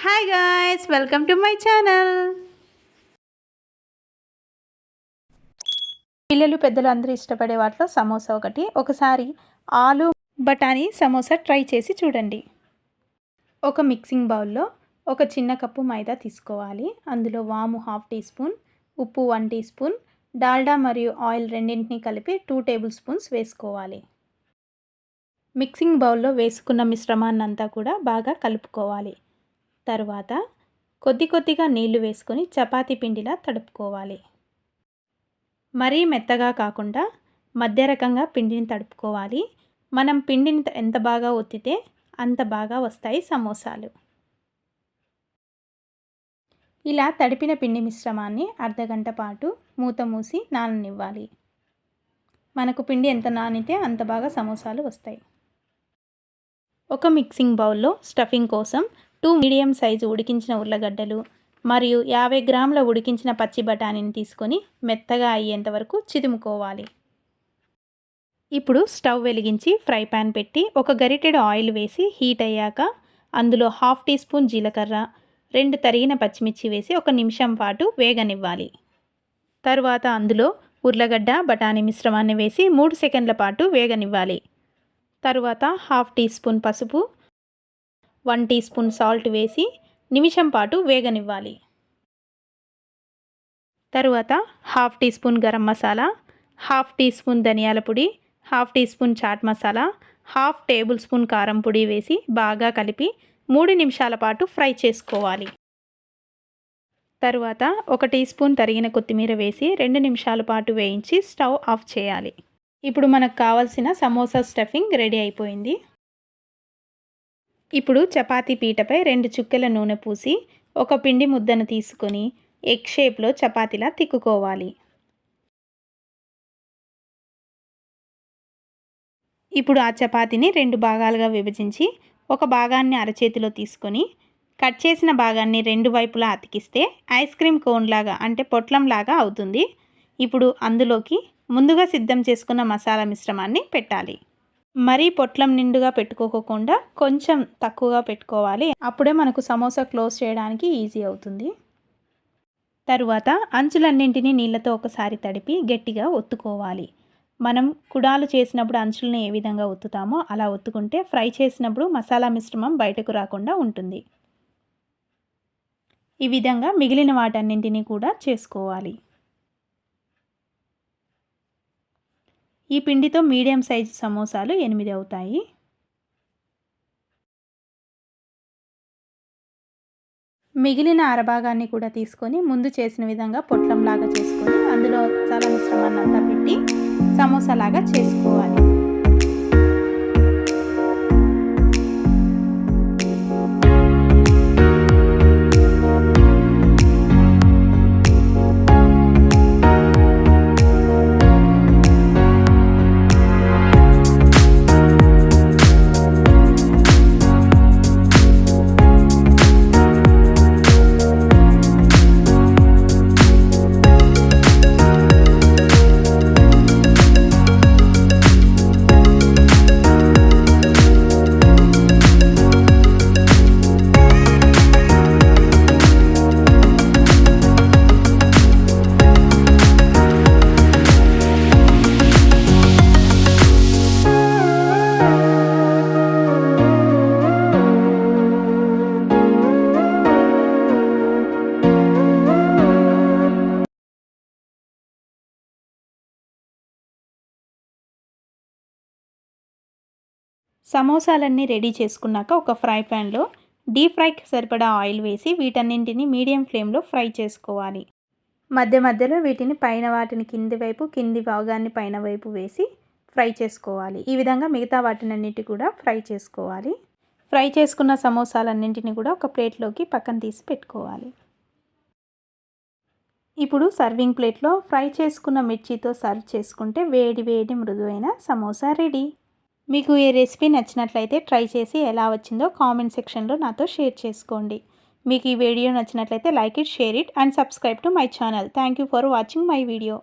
Hi guys, welcome to my channel. పిల్లలు పెద్దలు అందరూ ఇష్టపడే వాటిలో సమోసా ఒకసారి ఆలు బఠానీ సమోసా ట్రై చేసి చూడండి. ఒక మిక్సింగ్ బౌల్లో ఒక చిన్న కప్పు మైదా తీసుకోవాలి. అందులో వాము 1/2 టీ స్పూన్, ఉప్పు 1 టీ స్పూన్, డాల్డా మరియు ఆయిల్ రెండింటిని కలిపి 2 టేబుల్ స్పూన్స్ వేసుకోవాలి. మిక్సింగ్ బౌల్లో వేసుకున్న మిశ్రమాన్నంతా కూడా బాగా కలుపుకోవాలి. తర్వాత కొద్దిగా నీళ్లు వేసుకొని చపాతీ పిండిలా తడుపుకోవాలి. మరీ మెత్తగా కాకుండా మధ్య రకంగా పిండిని తడుపుకోవాలి. మనం పిండిని ఎంత బాగా ఒత్తితే అంత బాగా వస్తాయి సమోసాలు. ఇలా తడిపిన పిండి మిశ్రమాన్ని అర్ధగంట పాటు మూత మూసి నాననివ్వాలి. మనకు పిండి ఎంత నానితే అంత బాగా సమోసాలు వస్తాయి. ఒక మిక్సింగ్ బౌల్లో స్టఫింగ్ కోసం 2 మీడియం సైజు ఉడికించిన ఉర్లగడ్డలు మరియు 50 గ్రాముల ఉడికించిన పచ్చి బఠానీని తీసుకొని మెత్తగా అయ్యేంత వరకు చిదుముకోవాలి. ఇప్పుడు స్టవ్ వెలిగించి ఫ్రై పాన్ పెట్టి ఒక గరిటెడు ఆయిల్ వేసి హీట్ అయ్యాక అందులో 1/2 టీ స్పూన్ జీలకర్ర, 2 తరిగిన పచ్చిమిర్చి వేసి 1 నిమిషం పాటు వేగనివ్వాలి. తర్వాత అందులో ఉర్లగడ్డ బఠానీ మిశ్రమాన్ని వేసి 3 సెకండ్ల పాటు వేగనివ్వాలి. తరువాత 1/2 టీ స్పూన్ పసుపు, 1 టీ స్పూన్ సాల్ట్ వేసి నిమిషం పాటు వేగనివ్వాలి. తరువాత 1/2 teaspoon garam masala, 1/2 teaspoon ధనియాల పొడి, 1/2 teaspoon chaat masala, 1/2 tablespoon కారం పొడి వేసి బాగా కలిపి 3 నిమిషాల పాటు ఫ్రై చేసుకోవాలి. తరువాత 1 టీ స్పూన్ తరిగిన కొత్తిమీర వేసి 2 నిమిషాల పాటు వేయించి స్టవ్ ఆఫ్ చేయాలి. ఇప్పుడు మనకు కావాల్సిన సమోసా స్టఫింగ్ రెడీ అయిపోయింది. ఇప్పుడు చపాతీ పీటపై 2 చుక్కల నూనె పూసి ఒక పిండి ముద్దను తీసుకొని ఎగ్ షేప్లో చపాతీలా తిక్కుకోవాలి. ఇప్పుడు ఆ చపాతీని 2 భాగాలుగా విభజించి ఒక భాగాన్ని అరచేతిలో తీసుకొని కట్ చేసిన భాగాన్ని 2 వైపులా అతికిస్తే ఐస్ క్రీమ్ కోన్లాగా అంటే పొట్లంలాగా అవుతుంది. ఇప్పుడు అందులోకి ముందుగా సిద్ధం చేసుకున్న మసాలా మిశ్రమాన్ని పెట్టాలి. మరీ పొట్లం నిండుగా పెట్టుకోకుండా కొంచెం తక్కువగా పెట్టుకోవాలి. అప్పుడే మనకు సమోసా క్లోజ్ చేయడానికి ఈజీ అవుతుంది. తరువాత అంచులన్నింటినీ నీళ్ళతో ఒకసారి తడిపి గట్టిగా ఒత్తుకోవాలి. మనం కుడాలు చేసినప్పుడు అంచులను ఏ విధంగా ఒత్తుతామో అలా ఒత్తుకుంటే ఫ్రై చేసినప్పుడు మసాలా మిశ్రమం బయటకు రాకుండా ఉంటుంది. ఈ విధంగా మిగిలిన వాటన్నింటినీ కూడా చేసుకోవాలి. ఈ పిండితో మీడియం సైజు సమోసాలు 8 అవుతాయి. మిగిలిన అరభాగాన్ని కూడా తీసుకొని ముందు చేసిన విధంగా పొట్లంలాగా చేసుకొని అందులో మసాలా మిశ్రమాన్ని అంతా పెట్టి సమోసాలాగా చేసుకోవాలి. సమోసాలన్నీ రెడీ చేసుకున్నాక ఒక ఫ్రై ప్యాన్లో డీప్ ఫ్రైకి సరిపడా ఆయిల్ వేసి వీటన్నింటిని మీడియం ఫ్లేమ్లో ఫ్రై చేసుకోవాలి. మధ్య మధ్యలో వీటిని పైన వాటిని కింది వైపు, కింది భాగాన్ని పైన వైపు వేసి ఫ్రై చేసుకోవాలి. ఈ విధంగా మిగతా వాటినన్నిటి కూడా ఫ్రై చేసుకోవాలి. ఫ్రై చేసుకున్న సమోసాలన్నింటినీ కూడా ఒక ప్లేట్లోకి పక్కన తీసి పెట్టుకోవాలి. ఇప్పుడు సర్వింగ్ ప్లేట్లో ఫ్రై చేసుకున్న మిర్చితో సర్వ్ చేసుకుంటే వేడి వేడి మృదువైన సమోసా రెడీ. మీకు ఈ రెసిపీ నచ్చినట్లయితే ట్రై చేసి ఎలా వచ్చిందో కామెంట్ సెక్షన్లో నాతో షేర్ చేసుకోండి. మీకు ఈ వీడియో నచ్చినట్లయితే like it, share it and subscribe to my channel. Thank you for watching my video.